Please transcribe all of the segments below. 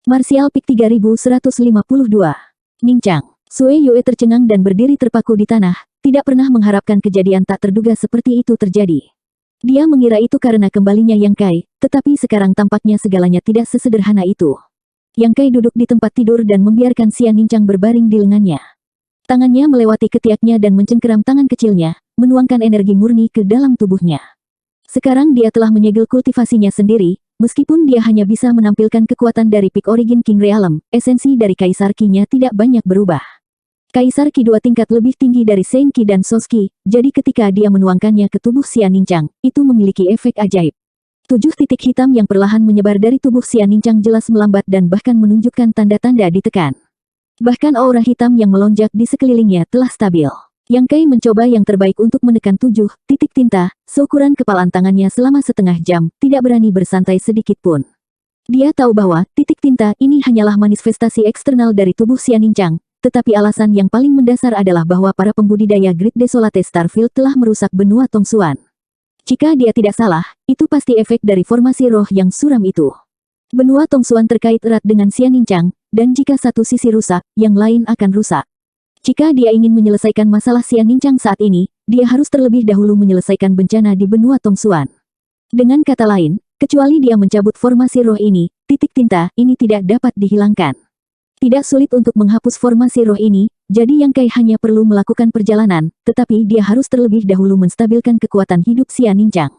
Martial Peak 3152. Ningchang. Sue Yue tercengang dan berdiri terpaku di tanah, tidak pernah mengharapkan kejadian tak terduga seperti itu terjadi. Dia mengira itu karena kembalinya Yang Kai, tetapi sekarang tampaknya segalanya tidak sesederhana itu. Yang Kai duduk di tempat tidur dan membiarkan Xian Ningchang berbaring di lengannya. Tangannya melewati ketiaknya dan mencengkeram tangan kecilnya, menuangkan energi murni ke dalam tubuhnya. Sekarang dia telah menyegel kultivasinya sendiri, meskipun dia hanya bisa menampilkan kekuatan dari Peak Origin King Realm, esensi dari Kaisar Qi-nya tidak banyak berubah. Kaisar Qi 2 tingkat lebih tinggi dari Shen Qi dan Sos Qi, jadi ketika dia menuangkannya ke tubuh Xian Ningchang, itu memiliki efek ajaib. 7 titik hitam yang perlahan menyebar dari tubuh Xian Ningchang jelas melambat dan bahkan menunjukkan tanda-tanda ditekan. Bahkan aura hitam yang melonjak di sekelilingnya telah stabil. Yang Kai mencoba yang terbaik untuk menekan 7 titik tinta, seukuran kepalan tangannya selama setengah jam, tidak berani bersantai sedikit pun. Dia tahu bahwa titik tinta ini hanyalah manifestasi eksternal dari tubuh Xian Ningchang, tetapi alasan yang paling mendasar adalah bahwa para pembudidaya Great Desolate Starfield telah merusak benua Tongsuan. Jika dia tidak salah, itu pasti efek dari formasi roh yang suram itu. Benua Tongsuan terkait erat dengan Xian Ningchang, dan jika satu sisi rusak, yang lain akan rusak. Jika dia ingin menyelesaikan masalah Xian Ningchang saat ini, dia harus terlebih dahulu menyelesaikan bencana di benua Tongsuan. Dengan kata lain, kecuali dia mencabut formasi roh ini, titik tinta ini tidak dapat dihilangkan. Tidak sulit untuk menghapus formasi roh ini, jadi Yang Kai hanya perlu melakukan perjalanan, tetapi dia harus terlebih dahulu menstabilkan kekuatan hidup Xian Ningchang.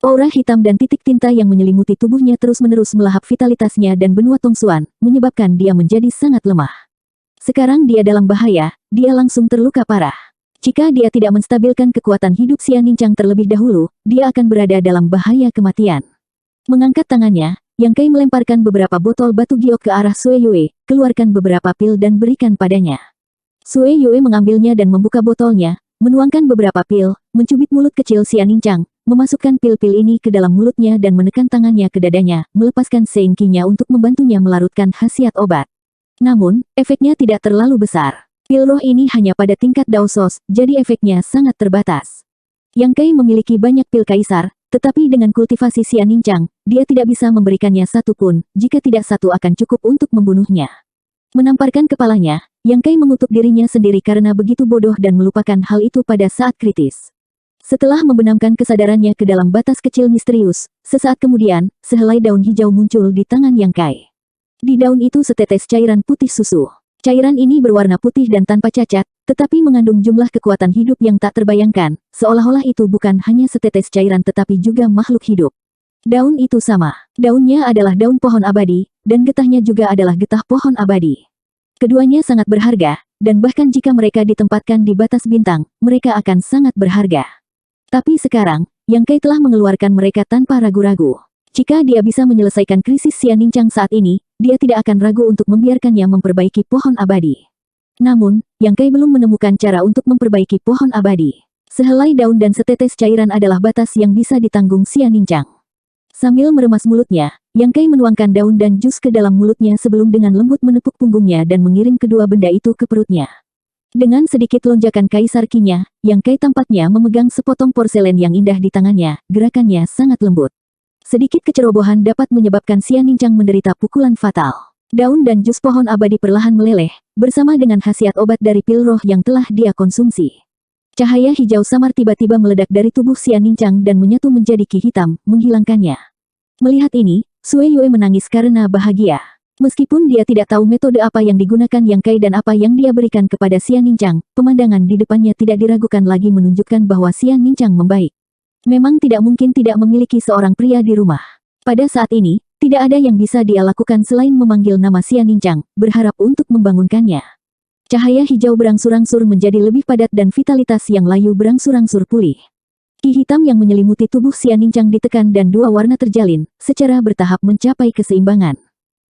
Aura hitam dan titik tinta yang menyelimuti tubuhnya terus-menerus melahap vitalitasnya dan benua Tongsuan, menyebabkan dia menjadi sangat lemah. Sekarang dia dalam bahaya, dia langsung terluka parah. Jika dia tidak menstabilkan kekuatan hidup Xian Ningchang terlebih dahulu, dia akan berada dalam bahaya kematian. Mengangkat tangannya, Yang Kai melemparkan beberapa botol batu giok ke arah Sue Yue, keluarkan beberapa pil dan berikan padanya. Sue Yue mengambilnya dan membuka botolnya, menuangkan beberapa pil, mencubit mulut kecil Xian Ningchang, memasukkan pil-pil ini ke dalam mulutnya dan menekan tangannya ke dadanya, melepaskan Shen Qi-nya untuk membantunya melarutkan khasiat obat. Namun, efeknya tidak terlalu besar. Pil roh ini hanya pada tingkat Daosos, jadi efeknya sangat terbatas. Yang Kai memiliki banyak pil kaisar, tetapi dengan kultivasi Xian Ningchang, dia tidak bisa memberikannya satu pun, jika tidak satu akan cukup untuk membunuhnya. Menamparkan kepalanya, Yang Kai mengutuk dirinya sendiri karena begitu bodoh dan melupakan hal itu pada saat kritis. Setelah membenamkan kesadarannya ke dalam batas kecil misterius, sesaat kemudian, sehelai daun hijau muncul di tangan Yang Kai. Di daun itu setetes cairan putih susu. Cairan ini berwarna putih dan tanpa cacat, tetapi mengandung jumlah kekuatan hidup yang tak terbayangkan, seolah-olah itu bukan hanya setetes cairan tetapi juga makhluk hidup. Daun itu sama. Daunnya adalah daun pohon abadi, dan getahnya juga adalah getah pohon abadi. Keduanya sangat berharga, dan bahkan jika mereka ditempatkan di batas bintang, mereka akan sangat berharga. Tapi sekarang, Yang Kai telah mengeluarkan mereka tanpa ragu-ragu. Jika dia bisa menyelesaikan krisis Xian Ningchang saat ini, dia tidak akan ragu untuk membiarkannya memperbaiki pohon abadi. Namun, Yang Kai belum menemukan cara untuk memperbaiki pohon abadi. Sehelai daun dan setetes cairan adalah batas yang bisa ditanggung Xian Ningchang. Sambil meremas mulutnya, Yang Kai menuangkan daun dan jus ke dalam mulutnya sebelum dengan lembut menepuk punggungnya dan mengirim kedua benda itu ke perutnya. Dengan sedikit lonjakan Kaisar Qi-nya, Yang Kai tampaknya memegang sepotong porselen yang indah di tangannya, gerakannya sangat lembut. Sedikit kecerobohan dapat menyebabkan Xian Ningchang menderita pukulan fatal. Daun dan jus pohon abadi perlahan meleleh, bersama dengan khasiat obat dari pil roh yang telah dia konsumsi. Cahaya hijau samar tiba-tiba meledak dari tubuh Xian Ningchang dan menyatu menjadi ki hitam, menghilangkannya. Melihat ini, Sue Yue menangis karena bahagia. Meskipun dia tidak tahu metode apa yang digunakan Yang Kai dan apa yang dia berikan kepada Xian Ningchang, pemandangan di depannya tidak diragukan lagi menunjukkan bahwa Xian Ningchang membaik. Memang tidak mungkin tidak memiliki seorang pria di rumah. Pada saat ini, tidak ada yang bisa dia lakukan selain memanggil nama Xian Ningchang, berharap untuk membangunkannya. Cahaya hijau berangsur-angsur menjadi lebih padat dan vitalitas yang layu berangsur-angsur pulih. Ki hitam yang menyelimuti tubuh Xian Ningchang ditekan dan dua warna terjalin, secara bertahap mencapai keseimbangan.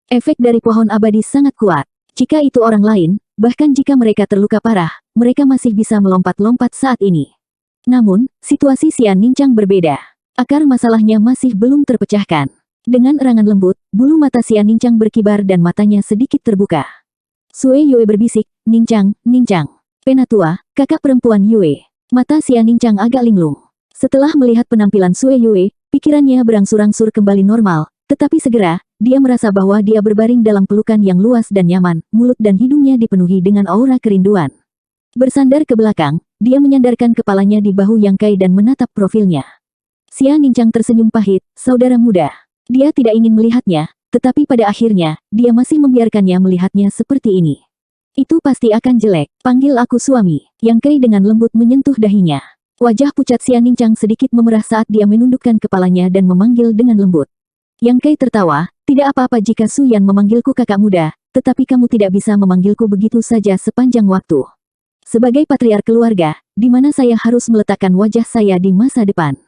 Efek dari pohon abadi sangat kuat. Jika itu orang lain, bahkan jika mereka terluka parah, mereka masih bisa melompat-lompat saat ini. Namun, situasi Xian Ningchang berbeda. Akar masalahnya masih belum terpecahkan. Dengan erangan lembut, bulu mata Xian Ningchang berkibar dan matanya sedikit terbuka. Sue Yue berbisik, Ningchang, Ningchang. Penatua, kakak perempuan Yue. Mata Xian Ningchang agak linglung. Setelah melihat penampilan Sue Yue, pikirannya berangsur-angsur kembali normal, Tetapi segera, dia merasa bahwa dia berbaring dalam pelukan yang luas dan nyaman, mulut dan hidungnya dipenuhi dengan aura kerinduan. Bersandar ke belakang, dia menyandarkan kepalanya di bahu Yang Kai dan menatap profilnya. Xia Ningqiang tersenyum pahit, saudara muda. Dia tidak ingin melihatnya, tetapi pada akhirnya, dia masih membiarkannya melihatnya seperti ini. Itu pasti akan jelek. Panggil aku suami. Yang Kai dengan lembut menyentuh dahinya. Wajah pucat Xia Ningqiang sedikit memerah saat dia menundukkan kepalanya dan memanggil dengan lembut. Yang Kai tertawa, tidak apa-apa jika Su Yan memanggilku kakak muda, tetapi kamu tidak bisa memanggilku begitu saja sepanjang waktu. Sebagai patriark keluarga, di mana saya harus meletakkan wajah saya di masa depan?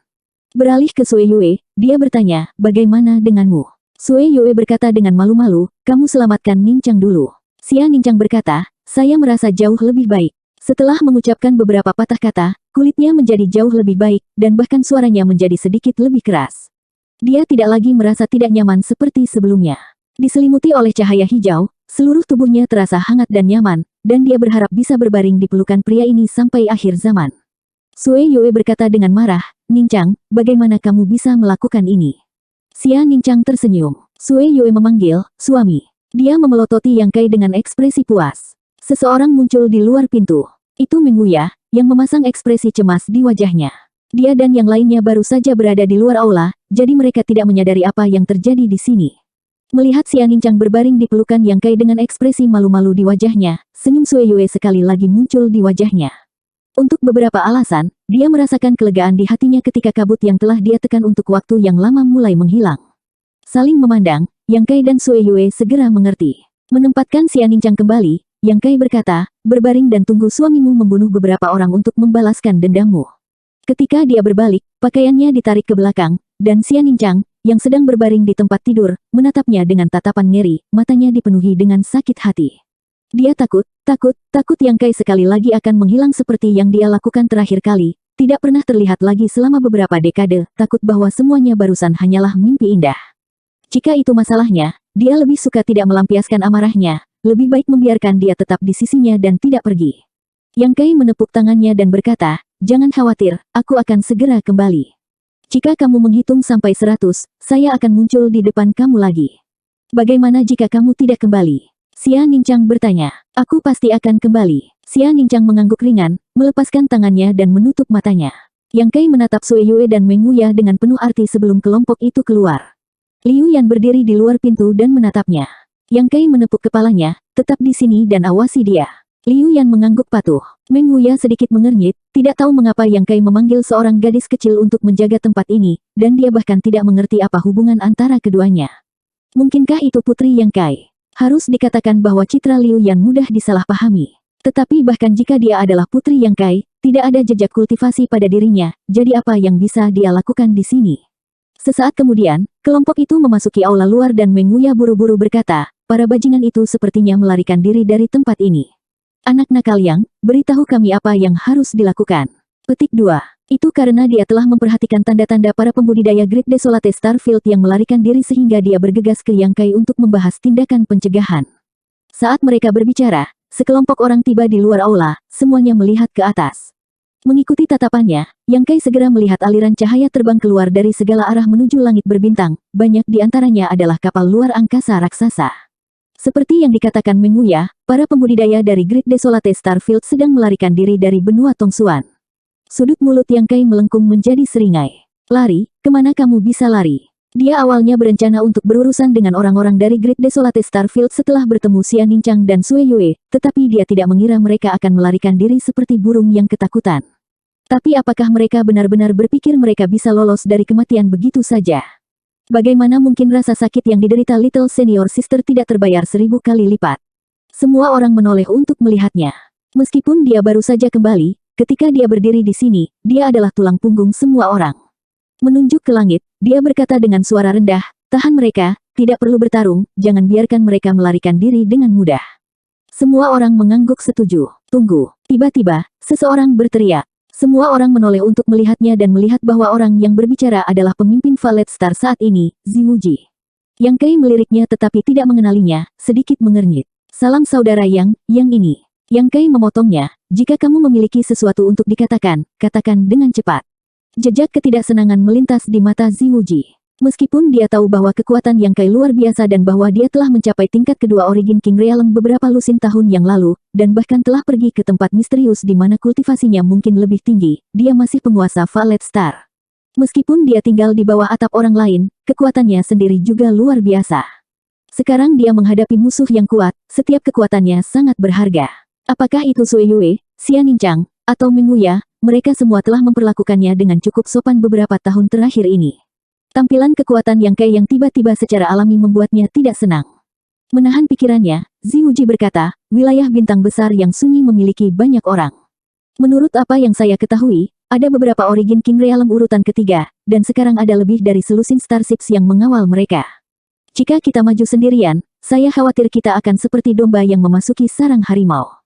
Beralih ke Sui Yue, dia bertanya, bagaimana denganmu? Sui Yue berkata dengan malu-malu, kamu selamatkan Ningqiang dulu. Xia Ningqiang berkata, saya merasa jauh lebih baik. Setelah mengucapkan beberapa patah kata, kulitnya menjadi jauh lebih baik, dan bahkan suaranya menjadi sedikit lebih keras. Dia tidak lagi merasa tidak nyaman seperti sebelumnya. Diselimuti oleh cahaya hijau, seluruh tubuhnya terasa hangat dan nyaman, dan dia berharap bisa berbaring di pelukan pria ini sampai akhir zaman. Sui Yue berkata dengan marah, Ningqiang, bagaimana kamu bisa melakukan ini? Xia Ningqiang tersenyum. Sui Yue memanggil, suami. Dia memelototi Yang Kai dengan ekspresi puas. Seseorang muncul di luar pintu. Itu Meng Wuya, yang memasang ekspresi cemas di wajahnya. Dia dan yang lainnya baru saja berada di luar aula, jadi mereka tidak menyadari apa yang terjadi di sini. Melihat Xia Ningqiang berbaring di pelukan Yang Kai dengan ekspresi malu-malu di wajahnya, senyum Sui Yue sekali lagi muncul di wajahnya. Untuk beberapa alasan, dia merasakan kelegaan di hatinya ketika kabut yang telah dia tekan untuk waktu yang lama mulai menghilang. Saling memandang, Yang Kai dan Sui Yue segera mengerti. Menempatkan Xia Ningqiang kembali, Yang Kai berkata, berbaring dan tunggu suamimu membunuh beberapa orang untuk membalaskan dendammu. Ketika dia berbalik, pakaiannya ditarik ke belakang, dan Xia Ningqiang, yang sedang berbaring di tempat tidur, menatapnya dengan tatapan ngeri, matanya dipenuhi dengan sakit hati. Dia takut Yang Kai sekali lagi akan menghilang seperti yang dia lakukan terakhir kali, tidak pernah terlihat lagi selama beberapa dekade, takut bahwa semuanya barusan hanyalah mimpi indah. Jika itu masalahnya, dia lebih suka tidak melampiaskan amarahnya, lebih baik membiarkan dia tetap di sisinya dan tidak pergi. Yang Kai menepuk tangannya dan berkata, jangan khawatir, aku akan segera kembali. Jika kamu menghitung sampai 100, saya akan muncul di depan kamu lagi. Bagaimana jika kamu tidak kembali? Xia Ningqiang bertanya, aku pasti akan kembali. Xia Ningqiang mengangguk ringan, melepaskan tangannya dan menutup matanya. Yang Kai menatap Sui Yue dan Meng Wuya dengan penuh arti sebelum kelompok itu keluar. Liu Yan berdiri di luar pintu dan menatapnya. Yang Kai menepuk kepalanya, tetap di sini dan awasi dia. Liu Yan mengangguk patuh. Meng Wuya sedikit mengernyit, tidak tahu mengapa Yang Kai memanggil seorang gadis kecil untuk menjaga tempat ini, dan dia bahkan tidak mengerti apa hubungan antara keduanya. Mungkinkah itu putri Yang Kai? Harus dikatakan bahwa citra Liu Yan mudah disalahpahami. Tetapi bahkan jika dia adalah putri Yang Kai, tidak ada jejak kultivasi pada dirinya, jadi apa yang bisa dia lakukan di sini? Sesaat kemudian, kelompok itu memasuki aula luar dan Meng Wuya buru-buru berkata, para bajingan itu sepertinya melarikan diri dari tempat ini. Anak nakal Yang, beritahu kami apa yang harus dilakukan. Petik 2. Itu karena dia telah memperhatikan tanda-tanda para pembudidaya Great Desolate Starfield yang melarikan diri sehingga dia bergegas ke Yang Kai untuk membahas tindakan pencegahan. Saat mereka berbicara, sekelompok orang tiba di luar aula, semuanya melihat ke atas. Mengikuti tatapannya, Yang Kai segera melihat aliran cahaya terbang keluar dari segala arah menuju langit berbintang, banyak di antaranya adalah kapal luar angkasa raksasa. Seperti yang dikatakan Meng Wuya, para pembudidaya dari Great Desolate Starfield sedang melarikan diri dari benua Tongsuan. Sudut mulut Yang Kai melengkung menjadi seringai. Lari, kemana kamu bisa lari? Dia awalnya berencana untuk berurusan dengan orang-orang dari Great Desolate Starfield setelah bertemu Xia Ningqiang dan Sui Yue, tetapi dia tidak mengira mereka akan melarikan diri seperti burung yang ketakutan. Tapi apakah mereka benar-benar berpikir mereka bisa lolos dari kematian begitu saja? Bagaimana mungkin rasa sakit yang diderita Little Senior Sister tidak terbayar 1000 kali lipat? Semua orang menoleh untuk melihatnya. Meskipun dia baru saja kembali, ketika dia berdiri di sini, dia adalah tulang punggung semua orang. Menunjuk ke langit, dia berkata dengan suara rendah, tahan mereka, tidak perlu bertarung, jangan biarkan mereka melarikan diri dengan mudah. Semua orang mengangguk setuju. Tunggu. Tiba-tiba, seseorang berteriak. Semua orang menoleh untuk melihatnya dan melihat bahwa orang yang berbicara adalah pemimpin Valet Star saat ini, Ziwuji. Yang Kai meliriknya tetapi tidak mengenalinya, sedikit mengernyit. Salam saudara yang ini. Yang Kai memotongnya, jika kamu memiliki sesuatu untuk dikatakan, katakan dengan cepat. Jejak ketidaksenangan melintas di mata Ziwuji. Meskipun dia tahu bahwa kekuatan Yang Kai luar biasa dan bahwa dia telah mencapai tingkat kedua Origin King Realm beberapa lusin tahun yang lalu, dan bahkan telah pergi ke tempat misterius di mana kultivasinya mungkin lebih tinggi, dia masih penguasa Violet Star. Meskipun dia tinggal di bawah atap orang lain, kekuatannya sendiri juga luar biasa. Sekarang dia menghadapi musuh yang kuat, setiap kekuatannya sangat berharga. Apakah itu Sui Yue, Xia Ningqiang, atau Ming Wuya, mereka semua telah memperlakukannya dengan cukup sopan beberapa tahun terakhir ini. Tampilan kekuatan Yang Kai yang tiba-tiba secara alami membuatnya tidak senang. Menahan pikirannya, Ziwuji berkata, wilayah bintang besar yang sunyi memiliki banyak orang. Menurut apa yang saya ketahui, ada beberapa Origin King Realm urutan ketiga, dan sekarang ada lebih dari selusin Starships yang mengawal mereka. Jika kita maju sendirian, saya khawatir kita akan seperti domba yang memasuki sarang harimau.